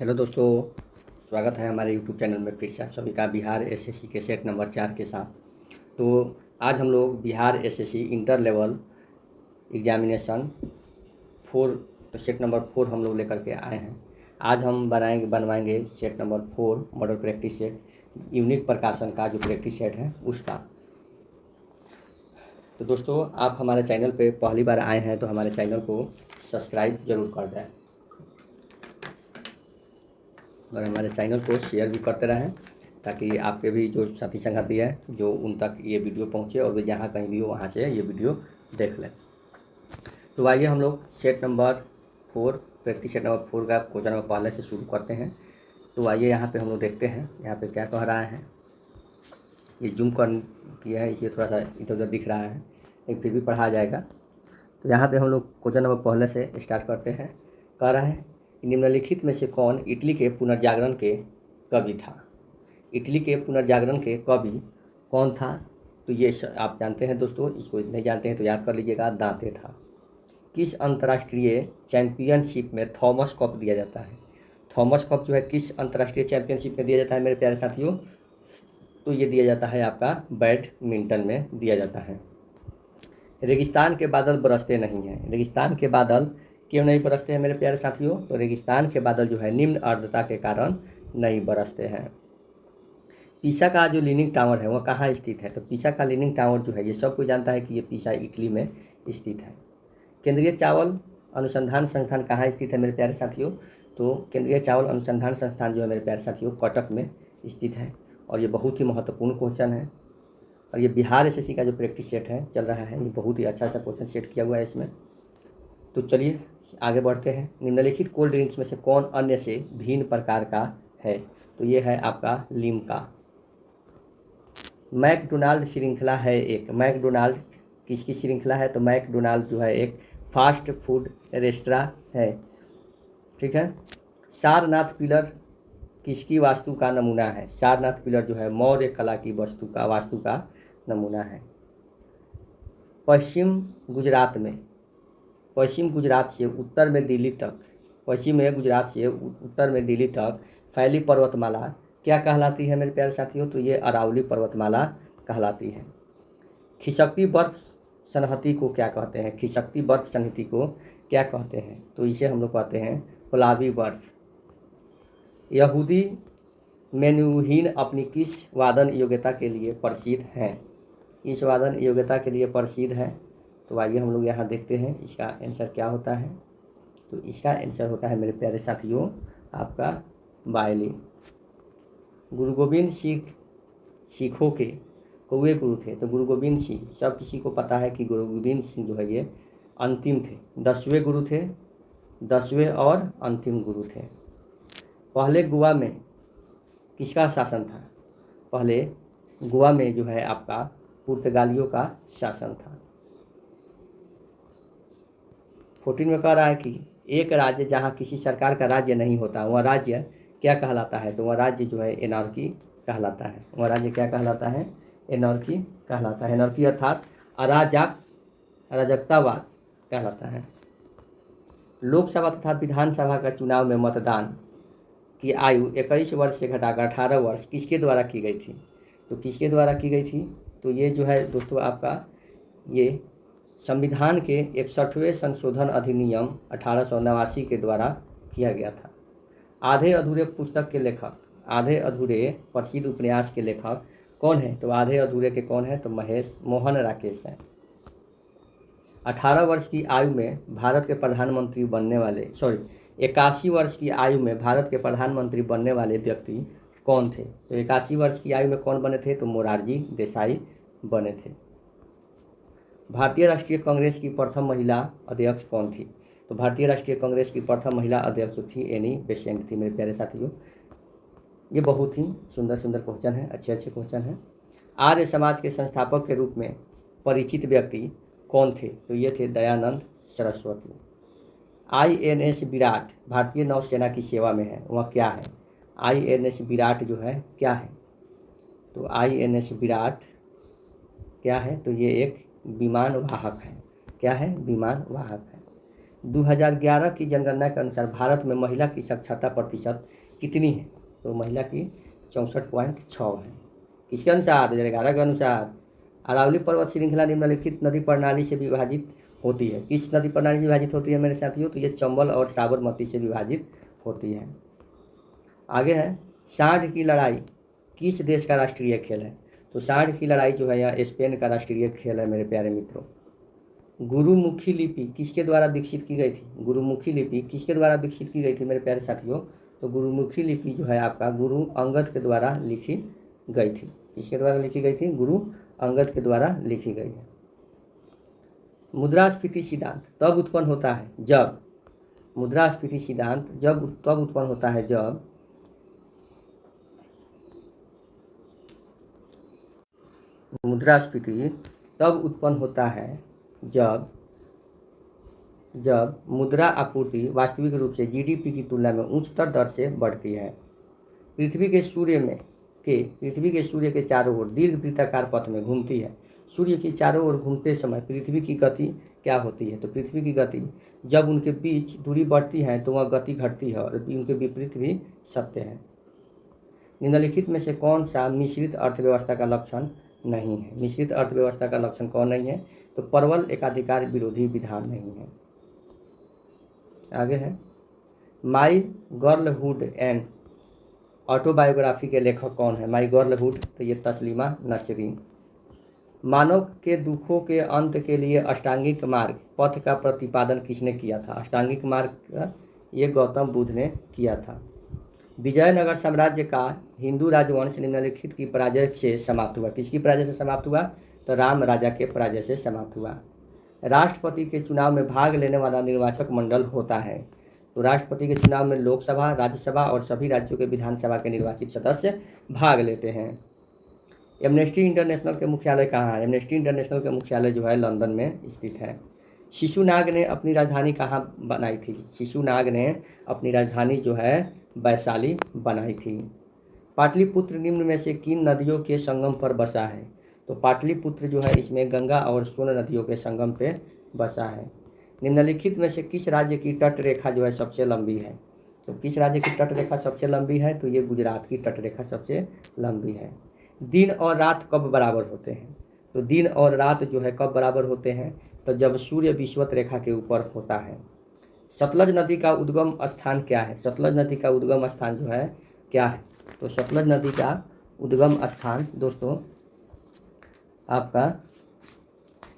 Hello दोस्तों, स्वागत है हमारे यूट्यूब चैनल में फिर से आप सभी का बिहार एसएससी के सेट नंबर 4 के साथ। तो आज हम लोग Bihar SSC inter level examination 4 तो सेट नंबर 4 हम लोग लेकर के आए हैं। आज हम बनवाएंगे set number 4 model practice set, unique प्रकाशन का जो प्रैक्टिस सेट है उसका। तो दोस्तों, आप हमारे चैनल पे पहली बार आए हैं तो हमारे चैनल को सब्सक्राइब ज़रूर कर दें और हमारे चैनल को शेयर भी करते रहें ताकि आपके भी जो साथी संगति है जो उन तक ये वीडियो पहुँचे और वे जहाँ कहीं भी हो वहाँ से ये वीडियो देख लें। तो आइए हम लोग set number 4 practice set number 4 का क्वेश्चन नंबर पहले से शुरू करते हैं। तो आइए यहाँ पे हम लोग देखते हैं यहाँ पे क्या कह रहा है। ये जूम कर किया है इसलिए थोड़ा सा इधर उधर दिख रहा है, लेकिन फिर भी पढ़ा जाएगा। तो यहाँ पे हम लोग क्वेश्चन नंबर पहले से स्टार्ट करते हैं। कह रहा है निम्नलिखित में से कौन इटली के पुनर्जागरण के कवि था। इटली के पुनर्जागरण के कवि कौन था? तो ये आप जानते हैं दोस्तों, इसको नहीं जानते हैं तो याद कर लीजिएगा, दांते था। किस अंतर्राष्ट्रीय चैंपियनशिप में थॉमस कप दिया जाता है? थॉमस कप जो है किस अंतर्राष्ट्रीय चैंपियनशिप में दिया जाता है मेरे प्यारे साथियों? तो ये दिया जाता है आपका बैडमिंटन में दिया जाता है। रेगिस्तान के बादल बरसते नहीं हैं। रेगिस्तान के बादल क्यों नहीं बरसते हैं मेरे प्यारे साथियों? तो रेगिस्तान के बादल जो है निम्न आर्द्रता के कारण नहीं बरसते हैं। पीसा का जो लीनिंग टावर है वह कहाँ स्थित है? तो पीसा का लीनिंग टावर जो है ये सब कोई जानता है कि ये पीसा इटली में स्थित है। केंद्रीय चावल अनुसंधान संस्थान कहाँ स्थित है मेरे प्यारे साथियों? तो केंद्रीय चावल अनुसंधान संस्थान जो है मेरे प्यारे साथियों कटक में स्थित है। और ये बहुत ही महत्वपूर्ण क्वेश्चन है और ये बिहार एसएससी का जो प्रैक्टिस सेट है चल रहा है, ये बहुत ही अच्छा क्वेश्चन सेट किया हुआ है इसमें। तो चलिए आगे बढ़ते हैं। निम्नलिखित कोल्ड ड्रिंक्स में से कौन अन्य से भिन्न प्रकार का है? तो ये है आपका लिम्का। मैकडोनाल्ड श्रृंखला है एक। मैकडोनाल्ड किसकी श्रृंखला है? तो मैकडोनाल्ड जो है एक फास्ट फूड रेस्टोरेंट है, ठीक है। सारनाथ पिलर किसकी वास्तु का नमूना है? सारनाथ पिलर जो है मौर्य कला की वास्तु का नमूना है। पश्चिम गुजरात से उत्तर में दिल्ली तक फैली पर्वतमाला क्या कहलाती है मेरे प्यारे साथियों? तो ये अरावली पर्वतमाला कहलाती है। खिसकती बर्फ सन्हति को क्या कहते हैं? खिसकती बर्फ सन्हति को क्या कहते हैं? तो इसे हम लोग कहते हैं गुलाबी बर्फ। यहूदी मेनुहीन अपनी किस वादन योग्यता के लिए प्रसिद्ध हैं? इस वादन योग्यता के लिए प्रसिद्ध है। तो आइए हम लोग यहाँ देखते हैं इसका आंसर क्या होता है। तो इसका आंसर होता है मेरे प्यारे साथियों आपका वायलिन। गुरु गोविंद सिखों के कौवे गुरु थे। तो गुरु गोविंद सिंह सब किसी को पता है कि गुरु गोविंद सिंह जो है ये अंतिम थे, 10वें गुरु थे, 10वें और अंतिम गुरु थे। पहले गोवा में किसका शासन था? पहले गोवा में जो है आपका पुर्तगालियों का शासन था। 14 में कह रहा है कि एक राज्य जहाँ किसी सरकार का राज्य नहीं होता वह राज्य क्या कहलाता है? तो वह राज्य जो है एनार्की कहलाता है। वह राज्य क्या कहलाता है? एनार्की कहलाता है। एनार्की अर्थात अराजकतावाद कहलाता है। लोकसभा तथा विधानसभा का चुनाव में मतदान की आयु 21 वर्ष से घटाकर 18 वर्ष किसके द्वारा की गई थी? तो किसके द्वारा की गई थी? तो ये जो है दोस्तों आपका ये संविधान के 61वें संशोधन अधिनियम 1889 के द्वारा किया गया था। आधे अधूरे पुस्तक के लेखक, आधे अधूरे प्रसिद्ध उपन्यास के लेखक कौन है? तो आधे अधूरे के कौन है? तो मोहन राकेश हैं। 18 वर्ष की आयु में भारत के प्रधानमंत्री बनने वाले 81 वर्ष की आयु में भारत के प्रधानमंत्री बनने वाले व्यक्ति कौन थे? तो 81 वर्ष की आयु में कौन बने थे? तो मोरारजी देसाई बने थे। भारतीय राष्ट्रीय कांग्रेस की प्रथम महिला अध्यक्ष कौन थी? तो भारतीय राष्ट्रीय कांग्रेस की प्रथम महिला अध्यक्ष थी एनी बेसेंट थी मेरे प्यारे साथियों। ये बहुत ही सुंदर क्वेश्चन है, अच्छे क्वेश्चन हैं। आर्य समाज के संस्थापक के रूप में परिचित व्यक्ति कौन थे? तो ये थे दयानंद सरस्वती। INS विराट भारतीय नौसेना की सेवा में है, वह क्या है? INS विराट जो है क्या है? तो INS विराट क्या है? तो ये एक विमान वाहक है। क्या है? विमान वाहक है। 2011 की जनगणना के अनुसार भारत में महिला की साक्षरता प्रतिशत कितनी है? तो महिला की 64.6 है। किसके अनुसार? 2011 के अनुसार। अरावली पर्वत श्रृंखला निम्नलिखित नदी प्रणाली से विभाजित होती है। किस नदी प्रणाली से विभाजित होती है मेरे साथियों? तो ये चंबल और साबरमती से विभाजित होती है। आगे है, सांड की लड़ाई किस देश का राष्ट्रीय खेल है? तो सांड की लड़ाई जो है यह स्पेन का राष्ट्रीय खेल है मेरे प्यारे मित्रों। गुरुमुखी लिपि किसके द्वारा विकसित की गई थी? गुरुमुखी लिपि किसके द्वारा विकसित की गई थी मेरे प्यारे साथियों? तो गुरुमुखी लिपि जो है आपका गुरु अंगद के द्वारा लिखी गई थी। किसके द्वारा लिखी गई थी? गुरु अंगद के द्वारा लिखी गई है। मुद्रास्फीति सिद्धांत तब उत्पन्न होता है जब, मुद्रास्फीति सिद्धांत तब उत्पन्न होता है जब मुद्रास्फीति तब उत्पन्न होता है जब मुद्रा आपूर्ति वास्तविक रूप से जीडीपी की तुलना में उच्चतर दर से बढ़ती है। पृथ्वी के सूर्य के चारों ओर दीर्घ वृत्ताकार पथ में घूमती है। सूर्य की चारों ओर घूमते समय पृथ्वी की गति क्या होती है? तो पृथ्वी की गति, जब उनके बीच दूरी बढ़ती है तो वह गति घटती है, और उनके विपरीत भी सत्य है। निम्नलिखित में से कौन सा मिश्रित अर्थव्यवस्था का लक्षण नहीं है? मिश्रित अर्थव्यवस्था का लक्षण कौन नहीं है? तो प्रबल एकाधिकार विरोधी विधान नहीं है। आगे है, माई गर्लहुड एंड ऑटोबायोग्राफी के लेखक कौन है? माई गर्लहुड, तो ये तस्लीमा नसरीन। मानव के दुखों के अंत के लिए अष्टांगिक मार्ग पथ का प्रतिपादन किसने किया था? अष्टांगिक मार्ग का ये गौतम बुद्ध ने किया था। विजयनगर साम्राज्य का हिंदू राजवंश निम्नलिखित की पराजय से समाप्त हुआ। किसकी पराजय से समाप्त हुआ? तो राम राजा के पराजय से समाप्त हुआ। राष्ट्रपति के चुनाव में भाग लेने वाला निर्वाचक मंडल होता है। तो राष्ट्रपति के चुनाव में लोकसभा, राज्यसभा और सभी राज्यों के विधानसभा के निर्वाचित सदस्य भाग लेते हैं। एमनेस्टी इंटरनेशनल के मुख्यालय कहाँ है? एमनेस्टी इंटरनेशनल के मुख्यालय जो है लंदन में स्थित है। शिशुनाग ने अपनी राजधानी कहाँ बनाई थी? शिशुनाग ने अपनी राजधानी जो है वैशाली बनाई थी। पाटलिपुत्र निम्न में से किन नदियों के संगम पर बसा है? तो पाटलिपुत्र जो है इसमें गंगा और सोन नदियों के संगम पे बसा है। निम्नलिखित में से किस राज्य की तट रेखा जो है सबसे लंबी है? तो किस राज्य की तट रेखा सबसे लंबी है? तो ये गुजरात की तट रेखा सबसे लंबी है। दिन और रात कब बराबर होते हैं? तो दिन और रात जो है कब बराबर होते हैं? तो जब सूर्य विषुवत रेखा के ऊपर होता है। सतलज नदी का उद्गम स्थान क्या है? सतलज नदी का उद्गम स्थान जो है क्या है? तो सतलज नदी का उद्गम स्थान दोस्तों आपका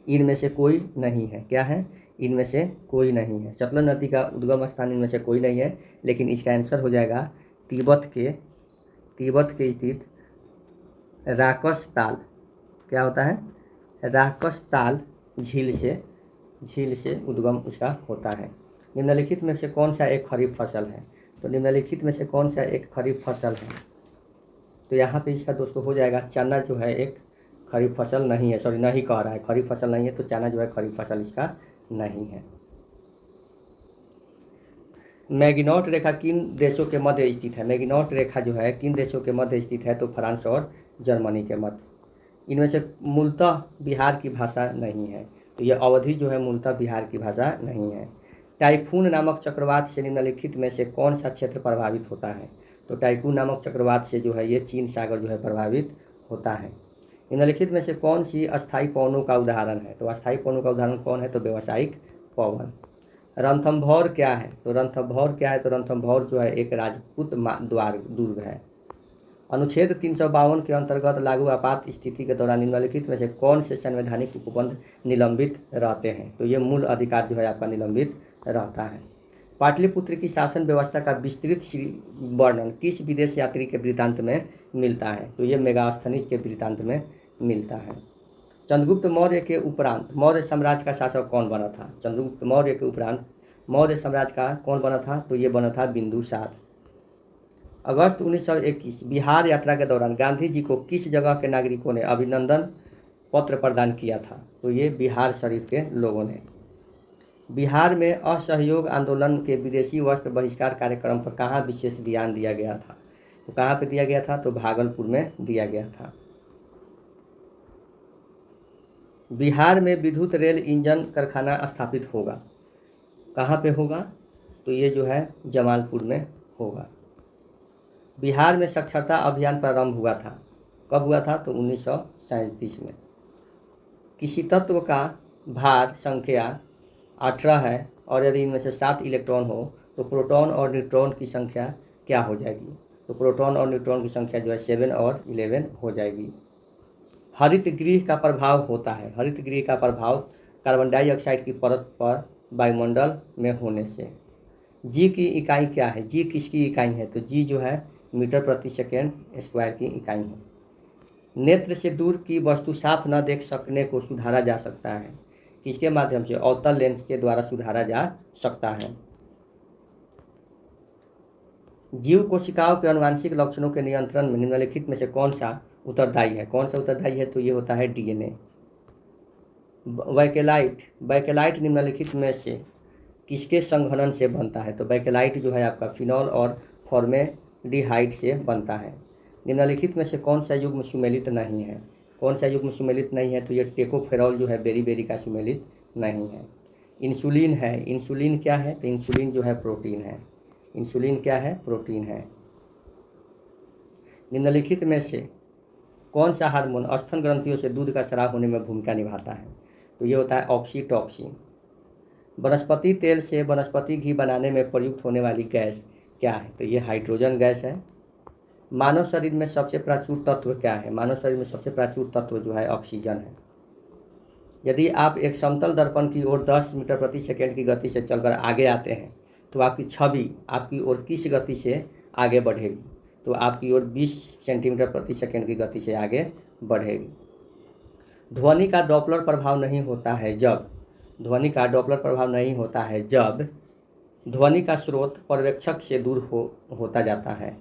इनमें से कोई नहीं है। क्या है? इनमें से कोई नहीं है। सतलज नदी का उद्गम स्थान इनमें से कोई नहीं है, लेकिन इसका आंसर हो जाएगा तिब्बत के स्थित राकस ताल। क्या होता है? राकस ताल झील से उद्गम उसका होता है। निम्नलिखित में से कौन सा एक खरीफ फसल है? तो निम्नलिखित में से कौन सा एक खरीफ फसल है? तो यहाँ पे इसका दोस्तों हो जाएगा चना जो है एक खरीफ फसल नहीं है। सॉरी, नहीं कह रहा है, खरीफ फसल नहीं है, तो चना जो है खरीफ फसल इसका नहीं है। मैगिनॉट रेखा किन देशों के मध्य स्थित है? मैगिनॉट रेखा जो है किन देशों के मध्य स्थित है? तो फ्रांस और जर्मनी के मध्य। इनमें से मूलतः बिहार की भाषा नहीं है। तो ये अवधि जो है मूलतः बिहार की भाषा नहीं है। टाइफून नामक चक्रवात से निम्नलिखित में से कौन सा क्षेत्र प्रभावित होता है? तो टाइफून नामक चक्रवात से जो है ये चीन सागर जो है प्रभावित होता है। निम्नलिखित में से कौन सी अस्थायी पवनों का उदाहरण है? तो अस्थायी पवनों का उदाहरण कौन है? तो व्यावसायिक पवन। रणथंभौर क्या है? तो रणथंभौर जो है एक राजपूत दुर्ग है। अनुच्छेद 352 के अंतर्गत लागू आपात स्थिति के दौरान निम्नलिखित में से कौन से संवैधानिक उपबंध निलंबित रहते हैं? तो ये मूल अधिकार जो है आपका निलंबित रहता है। पाटलिपुत्र की शासन व्यवस्था का विस्तृत वर्णन किस विदेश यात्री के वृत्तांत में मिलता है? तो ये मेगास्थनीज के वृत्तांत में मिलता है। चंद्रगुप्त मौर्य के उपरांत मौर्य साम्राज्य का शासक कौन बना था? चंद्रगुप्त मौर्य के उपरांत मौर्य साम्राज्य का कौन बना था? तो ये बना था बिंदुसार। अगस्त 1921 बिहार यात्रा के दौरान गांधी जी को किस जगह के नागरिकों ने अभिनंदन पत्र प्रदान किया था? तो ये बिहार शरीफ के लोगों ने। बिहार में असहयोग आंदोलन के विदेशी वस्त्र बहिष्कार कार्यक्रम पर कहाँ विशेष ध्यान दिया गया था? तो कहाँ पे दिया गया था? तो भागलपुर में दिया गया था। बिहार में विद्युत रेल इंजन कारखाना स्थापित होगा कहाँ पे होगा? तो ये जो है जमालपुर में होगा। बिहार में साक्षरता अभियान प्रारंभ हुआ था, कब हुआ था? तो 1937 में। किसी तत्व का भार संख्या 18 है और यदि इनमें से 7 इलेक्ट्रॉन हो तो प्रोटॉन और न्यूट्रॉन की संख्या क्या हो जाएगी? तो प्रोटॉन और न्यूट्रॉन की संख्या जो है 7 और 11 हो जाएगी। हरित गृह का प्रभाव होता है, हरित गृह का प्रभाव कार्बन डाइऑक्साइड की परत पर वायुमंडल में होने से। जी की इकाई क्या है? जी किसकी इकाई है? तो जी जो है मीटर प्रति सेकेंड स्क्वायर की इकाई है। नेत्र से दूर की वस्तु साफ न देख सकने को सुधारा जा सकता है, किसके माध्यम से? अवतल लेंस के द्वारा सुधारा जा सकता है। जीव कोशिकाओं के आनुवांशिक लक्षणों के नियंत्रण में निम्नलिखित में से कौन सा उत्तरदायी है? कौन सा उत्तरदायी है? तो ये होता है डीएनए। बैकेलाइट निम्नलिखित में से किसके संघनन से बनता है? तो बैकेलाइट जो है आपका फिनॉल और फॉर्मेल्डिहाइड से बनता है। निम्नलिखित में से कौन सा युग्म सुमेलित नहीं है? कौन सा युग्म सुमेलित नहीं है? तो ये टेकोफेरॉल जो है बेरी का सुमेलित नहीं है। इंसुलिन है। इंसुलिन क्या है? तो इंसुलिन जो है प्रोटीन है। इंसुलिन क्या है? प्रोटीन है। निम्नलिखित में से कौन सा हार्मोन स्तन ग्रंथियों से दूध का स्राव होने में भूमिका निभाता है? तो ये होता है ऑक्सीटॉसिन। वनस्पति तेल से वनस्पति घी बनाने में प्रयुक्त होने वाली गैस क्या है? तो ये हाइड्रोजन गैस है। मानव शरीर में सबसे प्राचुर तत्व क्या है? मानव शरीर में सबसे प्राचुर तत्व जो है ऑक्सीजन है। यदि आप एक समतल दर्पण की ओर 10 मीटर प्रति सेकेंड की गति से चलकर आगे आते हैं तो आपकी छवि आपकी ओर किस गति से आगे बढ़ेगी? तो आपकी ओर 20 सेंटीमीटर प्रति सेकेंड की गति से आगे बढ़ेगी। ध्वनि का डॉपलर प्रभाव नहीं होता है जब ध्वनि का डॉपलर प्रभाव नहीं होता है जब ध्वनि का स्रोत पर्यवेक्षक से दूर होता जाता है।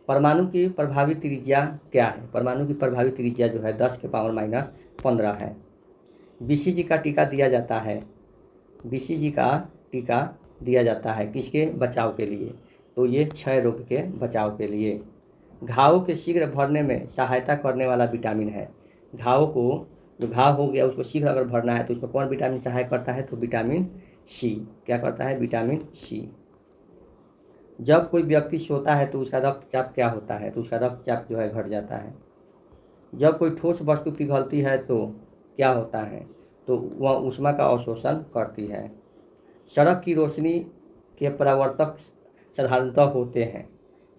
परमाणु की प्रभावी त्रिज्या क्या है? परमाणु की प्रभावी त्रिज्या जो है 10 के पावर -15 है। बीसीजी का टीका दिया जाता है। बीसीजी का टीका दिया जाता है किसके बचाव के लिए? तो ये क्षय रोग के बचाव के लिए। घावों के शीघ्र भरने में सहायता करने वाला विटामिन है। घाव को जो घाव हो गया उसको शीघ्र अगर भरना है तो उसमें कौन विटामिन सहायक करता है? तो विटामिन सी। क्या करता है? Vitamin C. जब कोई व्यक्ति सोता है तो उसका रक्तचाप क्या होता है? तो उसका रक्तचाप जो है घट जाता है। जब कोई ठोस वस्तु पिघलती है तो क्या होता है? तो वह ऊष्मा का अवशोषण करती है। सड़क की रोशनी के परावर्तक साधारणतः होते हैं,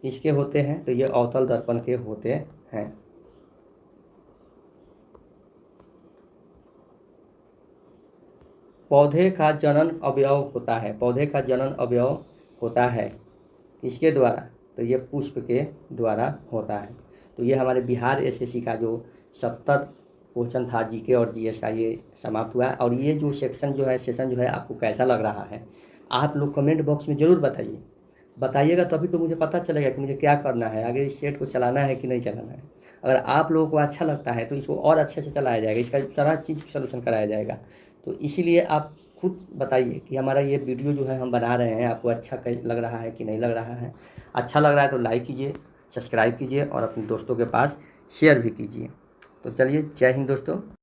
किसके होते हैं? तो ये अवतल दर्पण के होते हैं। पौधे का जनन अवयव होता है। पौधे का जनन अवयव होता है किसके द्वारा? तो ये पुष्प के द्वारा होता है। तो ये हमारे बिहार एसएससी का जो 70 क्वेश्चन था जीके और जीएस का ये समाप्त हुआ है। और ये जो सेशन जो है आपको कैसा लग रहा है आप लोग कमेंट बॉक्स में ज़रूर बताइएगा तभी तो मुझे पता चलेगा कि मुझे क्या करना है, आगे इस सेट को चलाना है कि नहीं चलाना है। अगर आप लोगों को अच्छा लगता है तो इसको और अच्छे से चलाया जाएगा, इसका सारा चीज़ सलूशन कराया जाएगा। तो इसीलिए आप खुद बताइए कि हमारा ये वीडियो जो है हम बना रहे हैं आपको अच्छा लग रहा है कि नहीं लग रहा है। अच्छा लग रहा है तो लाइक कीजिए, सब्सक्राइब कीजिए और अपने दोस्तों के पास शेयर भी कीजिए। तो चलिए, जय हिंद दोस्तों।